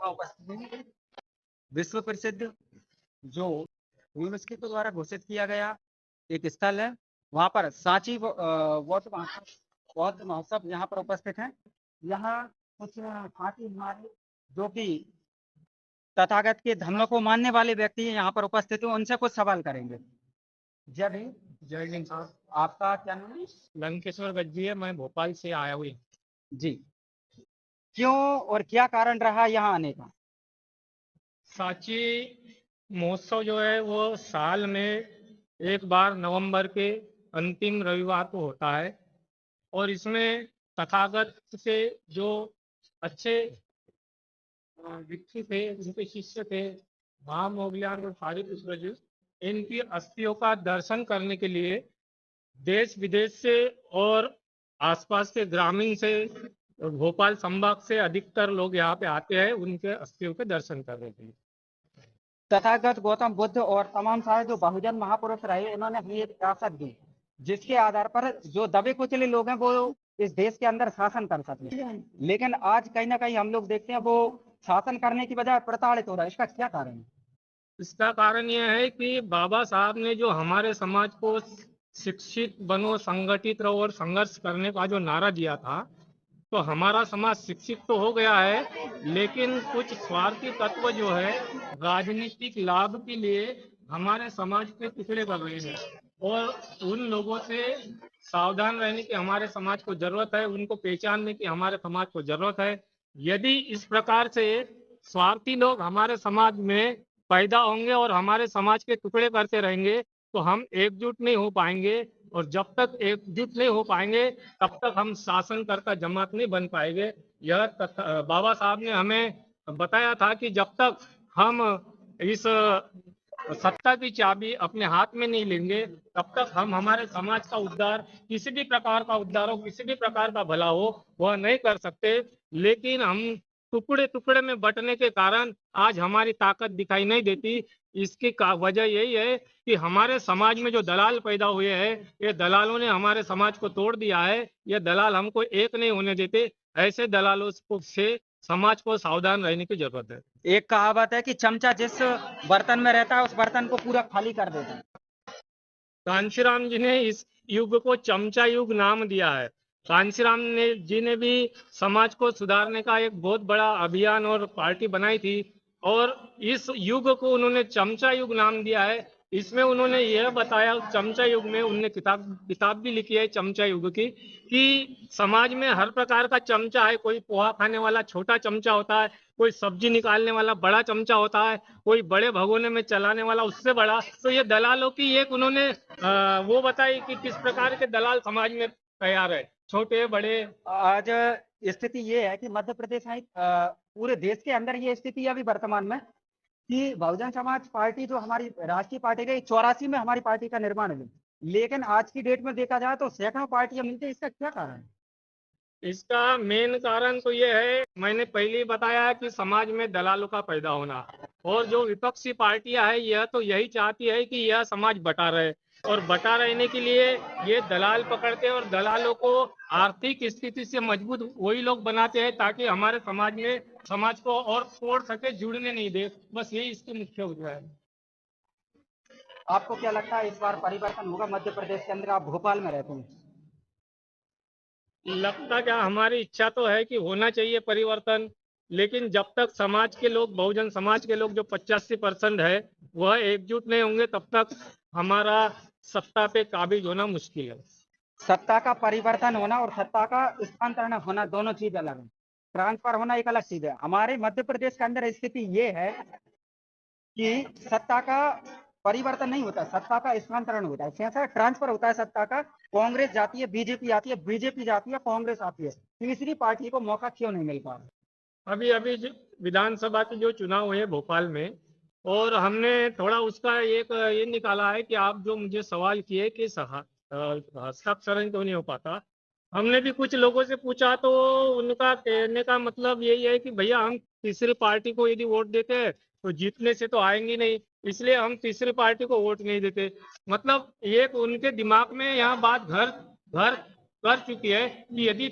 का उपस्थित है। विश्व प्रसिद्ध जो यूनेस्को द्वारा घोषित किया गया एक स्थल है, वहां पर सांची बौद्ध महोत्सव यहाँ पर उपस्थित है। यहाँ कुछ सांची हमारे जो कि तथागत के धर्म को मानने वाले व्यक्ति यहाँ पर उपस्थित हैं, उनसे कुछ सवाल करेंगे। जय भीम। जय हिंद साहब। आपका क्या नाम है? लंकेश्वर गज्जी है, मैं भोपाल से आया हुई। जी, क्यों और क्या कारण रहा यहाँ आने का? सांची महोत्सव जो है वो साल में एक बार नवंबर के अंतिम रविवार को होता है और इसमें तथागत से जो अच्छे व्यक्ति थे, उनके शिष्य थे, महामोगलियान और सारी पुष्पराज, इनकी अस्थियों का दर्शन करने के लिए देश विदेश से और आसपास के ग्रामीण से, भोपाल संभाग से अधिकतर लोग यहाँ पे आते हैं उनके अस्थियों के दर्शन करने के लिए। तथागत गौतम बुद्ध और तमाम सारे जो बहुजन महापुरुष रहे, उन्होंने हमें एक विरासत दी जिसके आधार पर जो दबे कुचले लोग हैं वो इस देश के अंदर शासन कर सके। लेकिन आज कहीं ना कहीं हम लोग देखते हैं वो शासन करने की बजाय प्रताड़ित हो रहा है। इसका क्या कारण है? इसका कारण यह है कि बाबा साहब ने जो हमारे समाज को शिक्षित बनो, संगठित रहो और संघर्ष करने का जो नारा दिया था, तो हमारा समाज शिक्षित तो हो गया है, लेकिन कुछ स्वार्थी तत्व जो है राजनीतिक लाभ के लिए हमारे समाज के टुकड़े कर रहे हैं और उन लोगों से सावधान रहने की हमारे समाज को जरूरत है, उनको पहचानने की हमारे समाज को जरूरत है। यदि इस प्रकार से स्वार्थी लोग हमारे समाज में पैदा होंगे और हमारे समाज के टुकड़े करते रहेंगे तो हम एकजुट नहीं हो पाएंगे, और जब तक एकजुट नहीं हो पाएंगे तब तक हम शासनकर्ता जमात नहीं बन पाएंगे। यह बाबा साहब ने हमें बताया था कि जब तक हम इस सत्ता की चाबी अपने हाथ में नहीं लेंगे तब तक हम हमारे समाज का उद्धार, किसी भी प्रकार का उद्धार हो, किसी भी प्रकार का भला हो, वह नहीं कर सकते। लेकिन हम टुकड़े टुकड़े में बंटने के कारण आज हमारी ताकत दिखाई नहीं देती। इसकी वजह यही है कि हमारे समाज में जो दलाल पैदा हुए हैं, ये दलालों ने हमारे समाज को तोड़ दिया है। ये दलाल हमको एक नहीं होने देते। ऐसे दलालों से समाज को सावधान रहने की जरूरत है। एक कहावत है कि चमचा जिस बर्तन में रहता है उस बर्तन को पूरा खाली कर देता है। कांशीराम जी ने इस युग को चमचा युग नाम दिया है। कांशीराम जी ने भी समाज को सुधारने का एक बहुत बड़ा अभियान और पार्टी बनाई थी और इस युग को उन्होंने चमचा युग नाम दिया है। इसमें उन्होंने यह बताया, चमचा युग में उन्होंने किताब भी लिखी है चमचा युग की, कि समाज में हर प्रकार का चमचा है। कोई पोहा खाने वाला छोटा चमचा होता है, कोई सब्जी निकालने वाला बड़ा चमचा होता है, कोई बड़े भगोने में चलाने वाला उससे बड़ा। तो ये दलालों की एक उन्होंने वो बताई कि किस प्रकार के दलाल समाज में तैयार है, छोटे बड़े। आज स्थिति ये है कि मध्य प्रदेश सहित पूरे देश के अंदर ये स्थिति अभी वर्तमान में कि बहुजन समाज पार्टी जो हमारी राष्ट्रीय पार्टी रही, 84 में हमारी पार्टी का निर्माण हुआ, लेकिन आज की डेट में देखा जाए तो सैकड़ों पार्टियां मिलती है। इसका क्या कारण है? इसका मेन कारण तो ये है, मैंने पहले ही बताया कि समाज में दलालों का पैदा होना, और जो विपक्षी पार्टियां है यह तो यही चाहती है कि यह समाज बटा रहे, और बटा रहने के लिए ये दलाल पकड़ते हैं और दलालों को आर्थिक स्थिति से मजबूत वही लोग बनाते हैं ताकि हमारे समाज को और तोड़ सके, जुड़ने नहीं दे। बस यही इसकी मुख्य वजह है। आपको क्या लगता है इस बार परिवर्तन होगा मध्य प्रदेश के अंदर? आप भोपाल में रहते हैं। लगता क्या, हमारी इच्छा तो है कि होना चाहिए परिवर्तन, लेकिन जब तक समाज के लोग, बहुजन समाज के लोग जो 85% है, वह एकजुट नहीं होंगे तब तक हमारा सत्ता पे काबिज होना मुश्किल है। सत्ता का परिवर्तन होना और सत्ता का स्थानांतरण होना दोनों चीज अलग है। ट्रांसफर होना एक अलग चीज है। हमारे मध्य प्रदेश के अंदर स्थिति ये है कि सत्ता का परिवर्तन नहीं होता, सत्ता का स्थानांतरण होता है। कैसा ट्रांसफर होता है सत्ता का? कांग्रेस जाती है, बीजेपी आती है, बीजेपी जाती है, कांग्रेस आती है। तीसरी पार्टी को मौका क्यों नहीं मिल पा रहा? अभी अभी विधानसभा के जो चुनाव हुए भोपाल में, और हमने थोड़ा उसका एक ये निकाला है कि आप जो मुझे सवाल किए कि हस्ताक्षरण क्यों नहीं हो पाता, हमने भी कुछ लोगों से पूछा तो उनका कहने का मतलब यही है कि भैया हम तीसरी पार्टी को यदि वोट देते हैं तो जीतने से तो आएंगे नहीं, इसलिए हम तीसरी पार्टी को वोट नहीं देते। मतलब ये उनके दिमाग में यहाँ बात घर घर कर चुकी है कि यदि